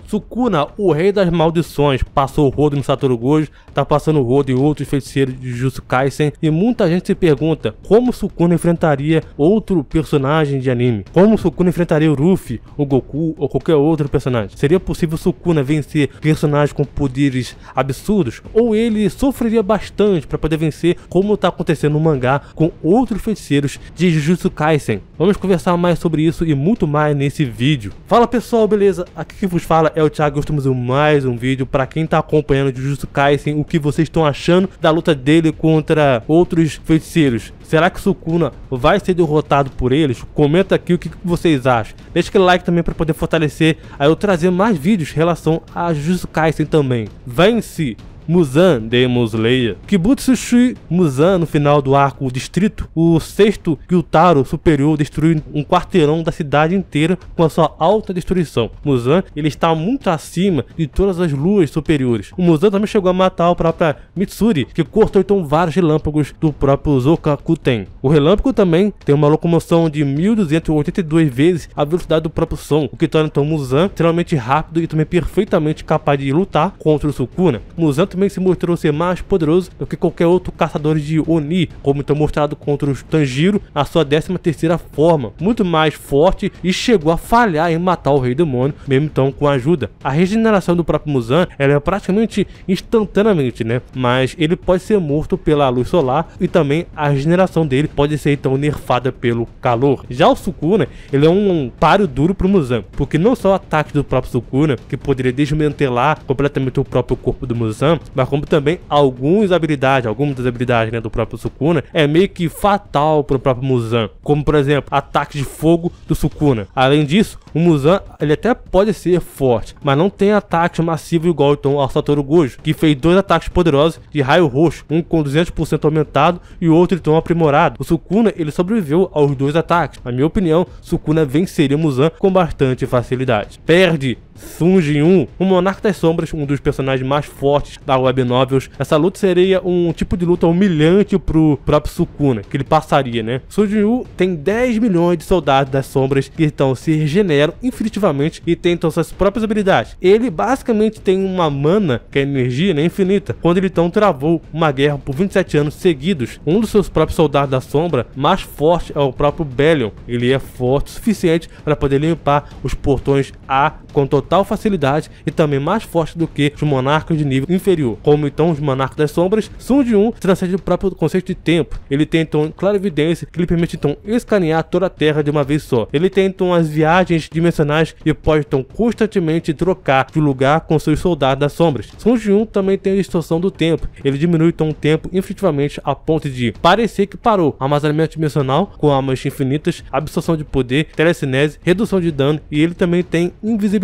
Sukuna, o rei das maldições, passou o rodo no Satoru Gojo, tá passando o rodo em outros feiticeiros de Jujutsu Kaisen, e muita gente se pergunta como Sukuna enfrentaria outro personagem de anime, como Sukuna enfrentaria o Ruffy, o Goku ou qualquer outro personagem. Seria possível Sukuna vencer personagens com poderes absurdos, ou ele sofreria bastante para poder vencer, como tá acontecendo no mangá com outros feiticeiros de Jujutsu Kaisen? Vamos conversar mais sobre isso e muito mais nesse vídeo. Fala pessoal, beleza? Aqui quem vos fala é o Thiago. Estamos em mais um vídeo para quem tá acompanhando Jujutsu Kaisen, o que vocês estão achando da luta dele contra outros feiticeiros. Será que Sukuna vai ser derrotado por eles? Comenta aqui o que vocês acham. Deixa aquele like também para poder fortalecer a eu trazer mais vídeos em relação a Jujutsu Kaisen também. Vence Muzan Demon Slayer. Kibutsushi Muzan, no final do arco Distrito, o sexto Gyutaro superior destruiu um quarteirão da cidade inteira com a sua alta destruição. Muzan, ele está muito acima de todas as luas superiores. O Muzan também chegou a matar o próprio Mitsuri, que cortou então vários relâmpagos do próprio Zokakuten. O relâmpago também tem uma locomoção de 1282 vezes a velocidade do próprio som, o que torna então Muzan extremamente rápido e também perfeitamente capaz de lutar contra o Sukuna. Muzan também se mostrou ser mais poderoso do que qualquer outro caçador de Oni, como então mostrado contra os Tanjiro, a sua 13ª forma, muito mais forte, e chegou a falhar em matar o Rei Demônio, mesmo então com ajuda. A regeneração do próprio Muzan, ela é praticamente instantaneamente, né? Mas ele pode ser morto pela luz solar e também a regeneração dele pode ser então nerfada pelo calor. Já o Sukuna, ele é um páreo duro pro Muzan, porque não só o ataque do próprio Sukuna, que poderia desmantelar completamente o próprio corpo do Muzan, mas como também algumas das habilidades, né, do próprio Sukuna é meio que fatal para o próprio Muzan, como por exemplo ataque de fogo do Sukuna. Além disso, o Muzan ele até pode ser forte, mas não tem ataque massivo igual então ao Satoru Gojo, que fez 2 ataques poderosos de raio roxo, um com 200% aumentado e o outro então aprimorado. O Sukuna ele sobreviveu aos 2 ataques. Na minha opinião, Sukuna venceria Muzan com bastante facilidade. Perde Sun Jin-woo, o Monarca das Sombras, um dos personagens mais fortes da web novels. Essa luta seria um tipo de luta humilhante pro próprio Sukuna, que ele passaria, né? Sun Jin-woo tem 10 milhões de soldados das sombras que então se regeneram infinitivamente e tem então suas próprias habilidades. Ele basicamente tem uma mana, que é energia, né, infinita, quando ele então travou uma guerra por 27 anos seguidos. Um dos seus próprios soldados da sombra mais forte é o próprio Belion. Ele é forte o suficiente para poder limpar os portões A com total facilidade e também mais forte do que os monarcas de nível inferior, como então os monarcas das sombras. Sun Jin-woo transcende o próprio conceito de tempo. Ele tem então clarividência, que lhe permite então escanear toda a Terra de uma vez só. Ele tem então as viagens dimensionais e pode então constantemente trocar de lugar com seus soldados das sombras. Sun Jin-woo também tem a distorção do tempo. Ele diminui então o tempo infinitivamente a ponto de parecer que parou. Armazenamento dimensional com armas infinitas, absorção de poder, telecinese, redução de dano, e ele também tem invisibilidade,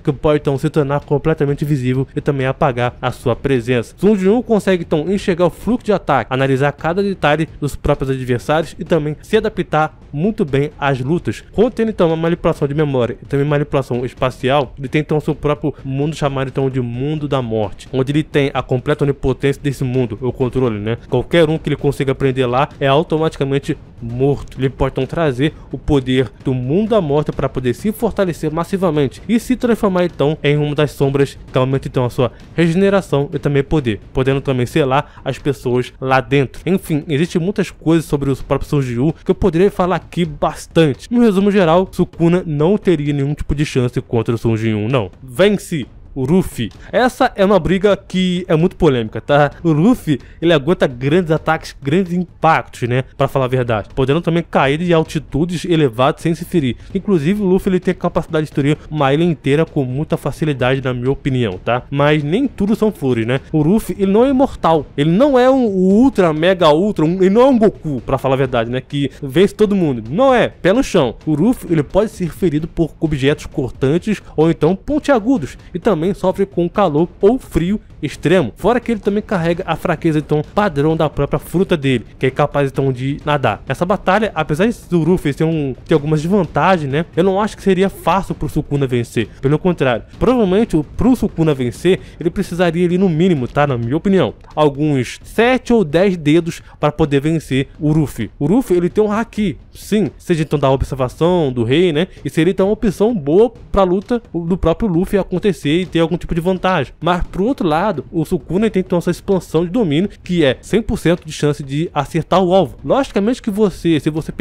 que pode então se tornar completamente visível e também apagar a sua presença. Sun Jin-woo consegue então enxergar o fluxo de ataque, analisar cada detalhe dos próprios adversários e também se adaptar muito bem às lutas. Contendo então uma manipulação de memória e também manipulação espacial, ele tem então seu próprio mundo chamado então de Mundo da Morte, onde ele tem a completa onipotência desse mundo, o controle, né? Qualquer um que ele consiga aprender lá é automaticamente morto. Ele pode então trazer o poder do Mundo da Morte para poder se fortalecer massivamente e se transformar então em uma das sombras, que aumenta então a sua regeneração e também poder, podendo também selar as pessoas lá dentro. Enfim, existem muitas coisas sobre o próprio Sun Jin-woo que eu poderia falar aqui bastante. No resumo geral, Sukuna não teria nenhum tipo de chance contra o Sun Jin-woo, não. Vence o Ruffy. Essa é uma briga que é muito polêmica, tá? O Ruffy, ele aguenta grandes ataques, grandes impactos, né? Pra falar a verdade. Podendo também cair de altitudes elevadas sem se ferir. Inclusive, o Luffy, ele tem a capacidade de destruir uma ilha inteira com muita facilidade, na minha opinião, tá? Mas nem tudo são flores, né? O Ruffy, ele não é imortal. Ele não é um ultra, mega ultra, ele não é um Goku, pra falar a verdade, né? Que vence todo mundo. Não é. Pé no chão. O Ruffy, ele pode ser ferido por objetos cortantes ou então pontiagudos. E também sofre com calor ou frio extremo, fora que ele também carrega a fraqueza então padrão da própria fruta dele, que é capaz então de nadar. Essa batalha, apesar do Luffy ter algumas desvantagens, né, eu não acho que seria fácil pro Sukuna vencer, pelo contrário, provavelmente pro Sukuna vencer, ele precisaria ali no mínimo, tá, na minha opinião, alguns 7 ou 10 dedos para poder vencer o Luffy. O Luffy, ele tem um haki, sim, seja então da observação do rei, né, e seria então uma opção boa pra luta do próprio Luffy acontecer e ter algum tipo de vantagem. Mas pro outro lado, o Sukuna tem então essa expansão de domínio, que é 100% de chance de acertar o alvo. Logicamente que se você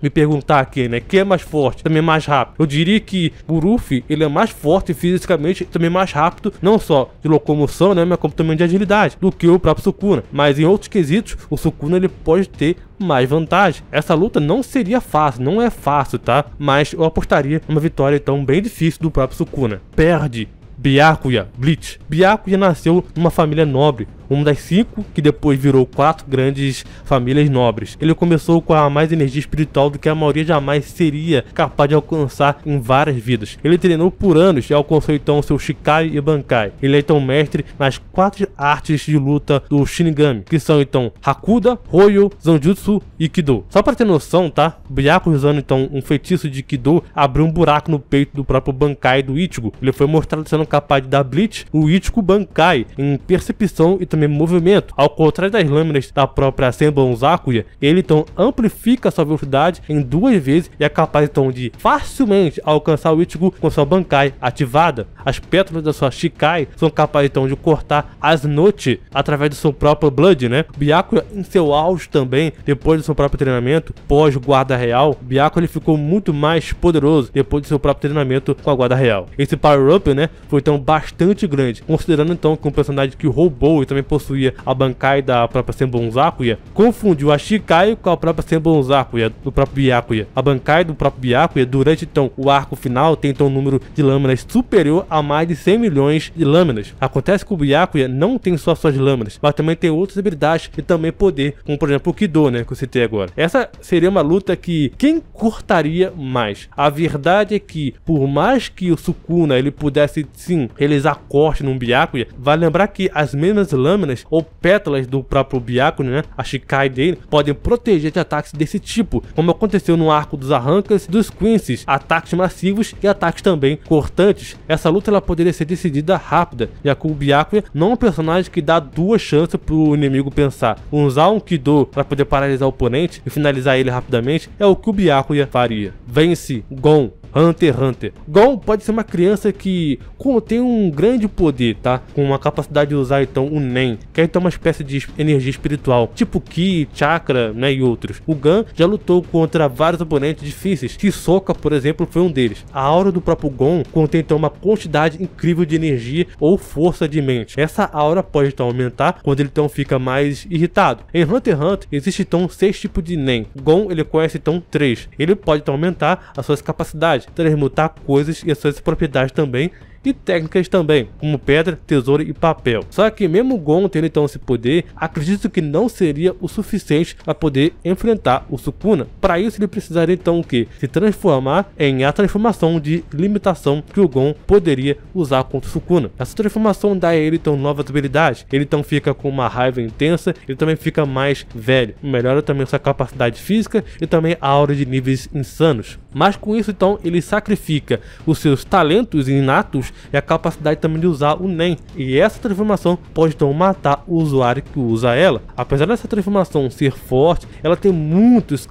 me perguntar aqui, né, quem é mais forte, também mais rápido, eu diria que o Luffy, ele é mais forte fisicamente e também mais rápido, não só de locomoção, né, mas como também de agilidade, do que o próprio Sukuna. Mas em outros quesitos, o Sukuna ele pode ter mais vantagem. Essa luta não seria fácil, não é fácil, tá? Mas eu apostaria numa vitória então bem difícil do próprio Sukuna. Perde Byakuya Bleach. Byakuya nasceu numa família nobre, uma das 5 que depois virou 4 grandes famílias nobres. Ele começou com a mais energia espiritual do que a maioria jamais seria capaz de alcançar em várias vidas. Ele treinou por anos e alcançou então seu Shikai e Bankai. Ele é então mestre nas 4 artes de luta do Shinigami, que são então Hakuda, Hoyo, Zanjutsu e Kido. Só para ter noção, tá? Byakuya, usando então um feitiço de Kido, abriu um buraco no peito do próprio Bankai do Ichigo. Ele foi mostrado sendo capaz de dar Bleach o Ichigo Bankai em percepção e também movimento. Ao contrário das lâminas da própria Senbon Zakuya, ele então amplifica sua velocidade em 2 vezes e é capaz então de facilmente alcançar o Ichigo com sua Bankai ativada. As pétalas da sua Shikai são capazes então de cortar as Note através do seu próprio Blood, né? Byakuya em seu auge também, depois do seu próprio treinamento pós guarda real, Byakuya ele ficou muito mais poderoso depois do seu próprio treinamento com a guarda real. Esse power up, né, foi então bastante grande, considerando então que um personagem que roubou e também possuía a Bankai da própria Senbon Zakuya, confundiu a Shikai com a própria Senbon Zakuya do próprio Byakuya. A Bankai do próprio Byakuya durante então o arco final tem então um número de lâminas superior a mais de 100 milhões de lâminas. Acontece que o Byakuya não tem só suas lâminas, mas também tem outras habilidades e também poder, como por exemplo o Kido, né, que eu citei agora. Essa seria uma luta que quem cortaria mais? A verdade é que por mais que o Sukuna ele pudesse sim realizar corte no Byakuya, vale lembrar que as mesmas lâminas ou pétalas do próprio Byakuya, né, a Shikai dele, podem proteger de ataques desse tipo, como aconteceu no arco dos arrancas dos Quincy's, ataques massivos e ataques também cortantes. Essa luta ela poderia ser decidida rápida, já que o Byakuya não é um personagem que dá 2 chances pro inimigo pensar. Usar um Kido para poder paralisar o oponente e finalizar ele rapidamente é o que o Byakuya faria. Vence Gon. Hunter x Hunter. Gon pode ser uma criança que contém um grande poder, tá? Com a capacidade de usar então o Nen, que é então uma espécie de energia espiritual, tipo Ki, Chakra, né, e outros. O Gon já lutou contra vários oponentes difíceis. Hisoka, por exemplo, foi um deles. A aura do próprio Gon contém então uma quantidade incrível de energia ou força de mente. Essa aura pode então aumentar quando ele então fica mais irritado. Em Hunter x Hunter existe então 6 tipos de Nen. Gon ele conhece então 3. Ele pode então aumentar as suas capacidades, transmutar coisas e as suas propriedades também, e técnicas também, como pedra, tesouro e papel. Só que mesmo o Gon tendo então esse poder, acredito que não seria o suficiente para poder enfrentar o Sukuna. Para isso ele precisaria então o que? Se transformar em a transformação de limitação que o Gon poderia usar contra o Sukuna. Essa transformação dá a ele então novas habilidades. Ele então fica com uma raiva intensa, ele também fica mais velho. Melhora também sua capacidade física e também a aura de níveis insanos. Mas com isso então ele sacrifica os seus talentos inatos e a capacidade também de usar o Nen, e essa transformação pode então matar o usuário que usa ela. Apesar dessa transformação ser forte, ela tem muitos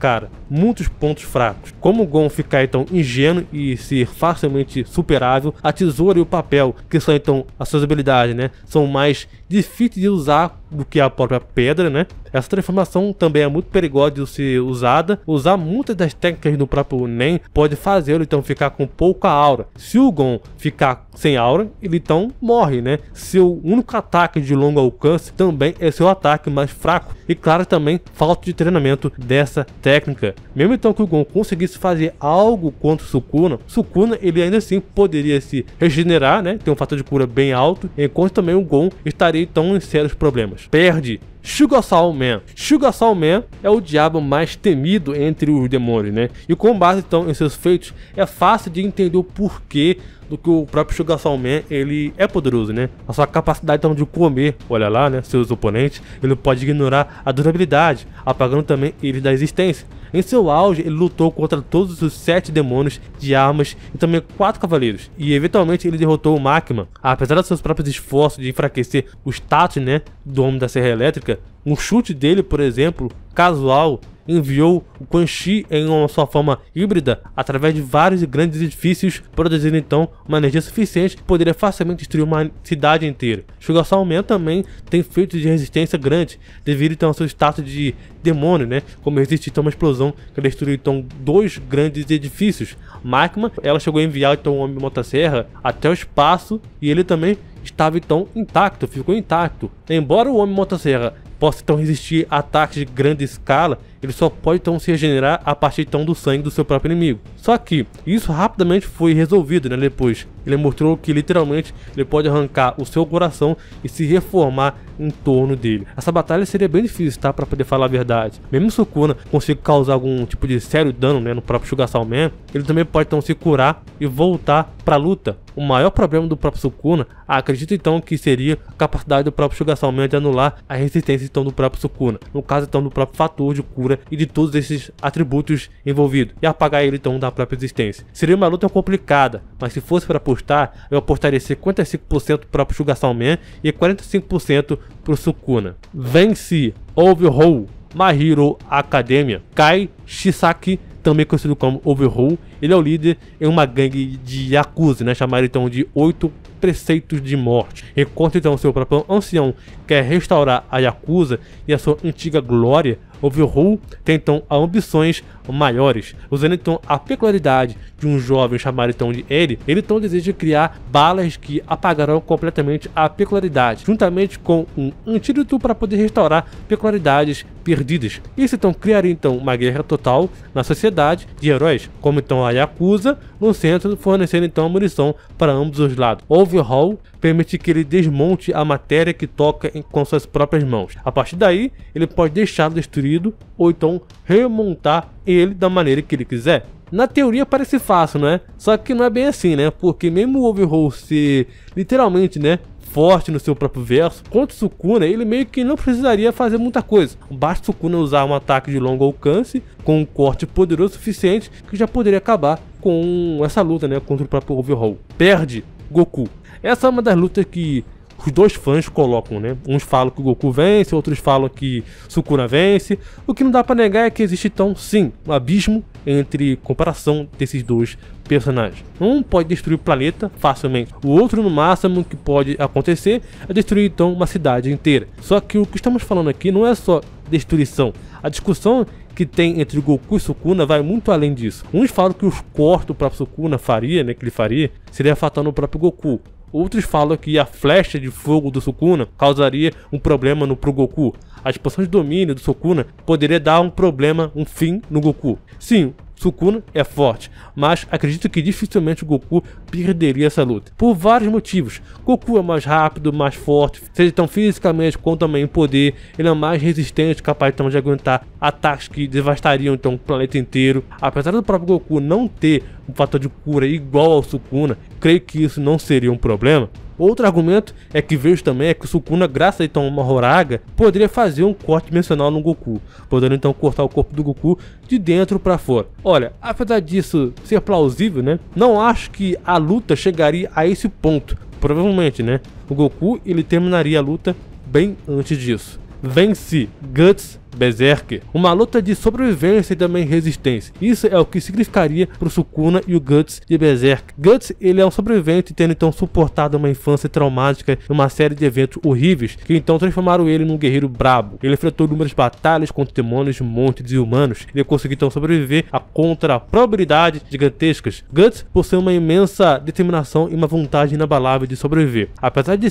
pontos fracos, como o Gon ficar então ingênuo e ser facilmente superável. A tesoura e o papel, que são então as suas habilidades, né, são mais difíceis de usar do que a própria pedra, né? Essa transformação também é muito perigosa de ser usada. Usar muitas das técnicas do próprio Nen pode fazê-lo então ficar com pouca aura. Se o Gon ficar sem aura, ele então morre, né? Seu único ataque de longo alcance também é seu ataque mais fraco, e claro também falta de treinamento dessa técnica. Mesmo então que o Gon conseguisse fazer algo contra o Sukuna ele ainda assim poderia se regenerar, né? Tem um fator de cura bem alto, enquanto também o Gon estaria então em sérios problemas. Perde Shugasal Man. Shugasal Man é o diabo mais temido entre os demônios, né? E com base então em seus feitos, é fácil de entender o porquê do que o próprio Shugasal Man, ele é poderoso, né? A sua capacidade então de comer, olha lá, né, seus oponentes, ele pode ignorar a durabilidade, apagando também eles da existência. Em seu auge, ele lutou contra todos os 7 demônios de armas e também 4 cavaleiros, e eventualmente ele derrotou o Machima. Apesar dos seus próprios esforços de enfraquecer o status, né, do Homem da Serra Elétrica, um chute dele, por exemplo, casual, enviou o Quan Chi em uma sua forma híbrida através de vários grandes edifícios, produzindo então uma energia suficiente que poderia facilmente destruir uma cidade inteira. Shugasal Man também tem feitos de resistência grande, devido então ao seu status de demônio, né? Como resistir então a uma explosão que destruiu então 2 grandes edifícios. Machima, ela chegou a enviar então o Homem Motosserra até o espaço e ele também estava então intacto, ficou intacto. Embora o Homem Motosserra possa então resistir a ataques de grande escala, ele só pode então se regenerar a partir então do sangue do seu próprio inimigo. Só que isso rapidamente foi resolvido, né, depois. Ele mostrou que literalmente ele pode arrancar o seu coração e se reformar em torno dele. Essa batalha seria bem difícil, tá, para poder falar a verdade. Mesmo Sukuna consiga causar algum tipo de sério dano, né, no próprio Shugasal Man, ele também pode então se curar e voltar para a luta. O maior problema do próprio Sukuna, acredito então que seria a capacidade do próprio Shugasal Man de anular a resistência então do próprio Sukuna, no caso então do próprio fator de cura e de todos esses atributos envolvidos, e apagar ele então da própria existência. Seria uma luta complicada, mas se fosse para apostar, eu apostaria 55% pro próprio Shugasal Man e 45% pro Sukuna. Vence Overhaul My Hero Academia. Kai Shisaki, também conhecido como Overhaul, ele é o líder em uma gangue de Yakuza, né, chamada então de 8 preceitos de morte. Enquanto então seu próprio ancião quer restaurar a Yakuza e a sua antiga glória, Overhaul tem então ambições maiores, usando então a peculiaridade de um jovem chamado então de Eri. Ele então deseja criar balas que apagarão completamente a peculiaridade, juntamente com um antídoto para poder restaurar peculiaridades perdidas. Isso então criaria então uma guerra total na sociedade de heróis, como então a Yakuza no centro, fornecendo então munição para ambos os lados. Overhaul permite que ele desmonte a matéria que toca com suas próprias mãos. A partir daí, ele pode deixá-lo destruído ou então remontar ele da maneira que ele quiser. Na teoria parece fácil, né? Só que não é bem assim, né? Porque mesmo o Overhaul ser literalmente, né, forte no seu próprio verso, contra o Sukuna, ele meio que não precisaria fazer muita coisa. Basta o Sukuna usar um ataque de longo alcance com um corte poderoso o suficiente que já poderia acabar com essa luta, né, contra o próprio Overhaul. Perde Goku. Essa é uma das lutas que os dois fãs colocam, né? Uns falam que o Goku vence, outros falam que Sukuna vence. O que não dá pra negar é que existe então, sim, um abismo entre comparação desses dois personagens. Um pode destruir o planeta facilmente, o outro no máximo que pode acontecer é destruir então uma cidade inteira. Só que o que estamos falando aqui não é só destruição. A discussão que tem entre Goku e Sukuna vai muito além disso. Uns falam que os cortes do próprio Sukuna faria, né, que ele faria, seria fatal no próprio Goku. Outros falam que a flecha de fogo do Sukuna causaria um problema pro Goku. A expansão de domínio do Sukuna poderia dar um problema, um fim no Goku. Sim, Sukuna é forte, mas acredito que dificilmente o Goku perderia essa luta. Por vários motivos. Goku é mais rápido, mais forte, seja tão fisicamente quanto também em poder. Ele é mais resistente, capaz então de aguentar ataques que devastariam então o planeta inteiro. Apesar do próprio Goku não ter um fator de cura igual ao Sukuna, creio que isso não seria um problema. Outro argumento é que vejo também é que o Sukuna, graças a então uma Horaga, poderia fazer um corte dimensional no Goku, podendo então cortar o corpo do Goku de dentro para fora. Olha, apesar disso ser plausível, né, não acho que a luta chegaria a esse ponto. Provavelmente, né, o Goku ele terminaria a luta bem antes disso. Vence Guts Berserker, uma luta de sobrevivência e também resistência. Isso é o que significaria para o Sukuna e o Guts de Berserker. Guts ele é um sobrevivente tendo então suportado uma infância traumática e uma série de eventos horríveis que então transformaram ele num guerreiro brabo. Ele enfrentou inúmeras batalhas contra demônios, monstros e humanos. Ele conseguiu então sobreviver a contra probabilidades gigantescas. Guts possui uma imensa determinação e uma vontade inabalável de sobreviver. Apesar de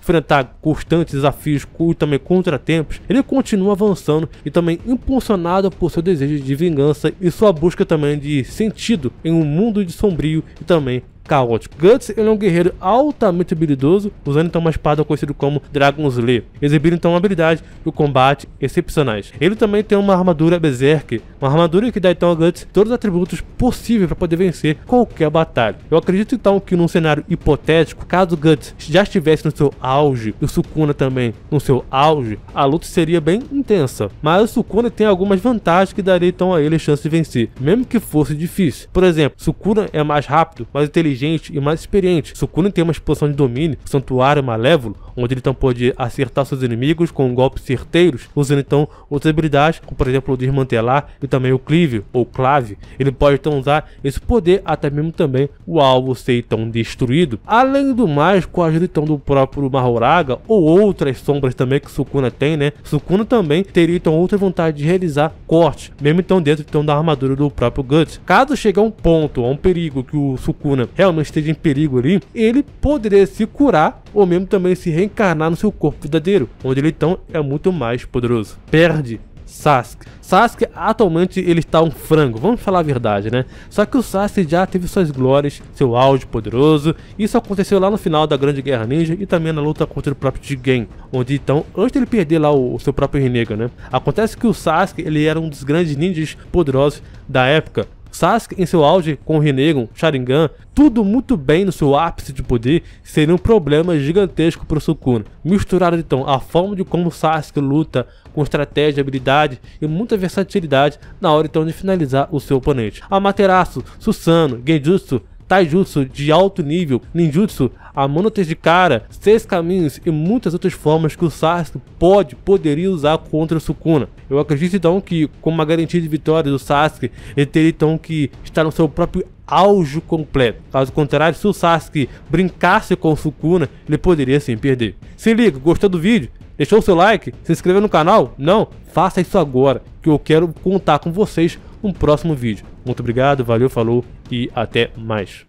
enfrentar constantes desafios e também contratempos, ele continua avançando e também impulsionado por seu desejo de vingança e sua busca também de sentido em um mundo de sombrio e também caótico. Guts, ele é um guerreiro altamente habilidoso, usando então uma espada conhecida como Dragon Slayer, exibindo então uma habilidade e o combate excepcionais. Ele também tem uma armadura Berserk, uma armadura que dá então a Guts todos os atributos possíveis para poder vencer qualquer batalha. Eu acredito então que num cenário hipotético, caso Guts já estivesse no seu auge e o Sukuna também no seu auge, a luta seria bem intensa, mas o Sukuna tem algumas vantagens que daria então a ele a chance de vencer, mesmo que fosse difícil. Por exemplo, Sukuna é mais rápido, mais inteligente e mais experiente. Sukuna tem uma expansão de domínio, Santuário Malévolo, onde ele então pode acertar seus inimigos com golpes certeiros, usando então outras habilidades, como por exemplo o desmantelar e também o cleave ou clave. Ele pode então usar esse poder até mesmo também o alvo ser então destruído. Além do mais, com a ajuda então do próprio Mahoraga ou outras sombras também que Sukuna tem, né? Sukuna também teria então outra vontade de realizar corte, mesmo então dentro então da armadura do próprio Guts. Caso chegue a um ponto, a um perigo que o Sukuna realmente esteja em perigo ali, ele poderia se curar ou mesmo também se reencarnar no seu corpo verdadeiro, onde ele então é muito mais poderoso. Perde Sasuke. Sasuke atualmente ele está um frango, vamos falar a verdade, né? Só que o Sasuke já teve suas glórias, seu auge poderoso. Isso aconteceu lá no final da Grande Guerra Ninja e também na luta contra o próprio Jigen, onde então, antes de ele perder lá o seu próprio Rinnegan, né? Acontece que o Sasuke ele era um dos grandes ninjas poderosos da época. Sasuke em seu auge com o Rinnegan, Sharingan, tudo muito bem no seu ápice de poder, seria um problema gigantesco para o Sukuna. Misturado então a forma de como Sasuke luta com estratégia, habilidade e muita versatilidade na hora então de finalizar o seu oponente. Amaterasu, Susanoo, Genjutsu, Taijutsu de alto nível, Ninjutsu, a Monotes de Cara, 6 caminhos e muitas outras formas que o Sasuke poderia usar contra o Sukuna. Eu acredito então que, com uma garantia de vitória do Sasuke, ele teria então que estar no seu próprio auge completo. Caso contrário, se o Sasuke brincasse com o Sukuna, ele poderia sim perder. Se liga, gostou do vídeo? Deixou o seu like? Se inscreveu no canal? Não? Faça isso agora, que eu quero contar com vocês no próximo vídeo. Muito obrigado, valeu, falou e até mais.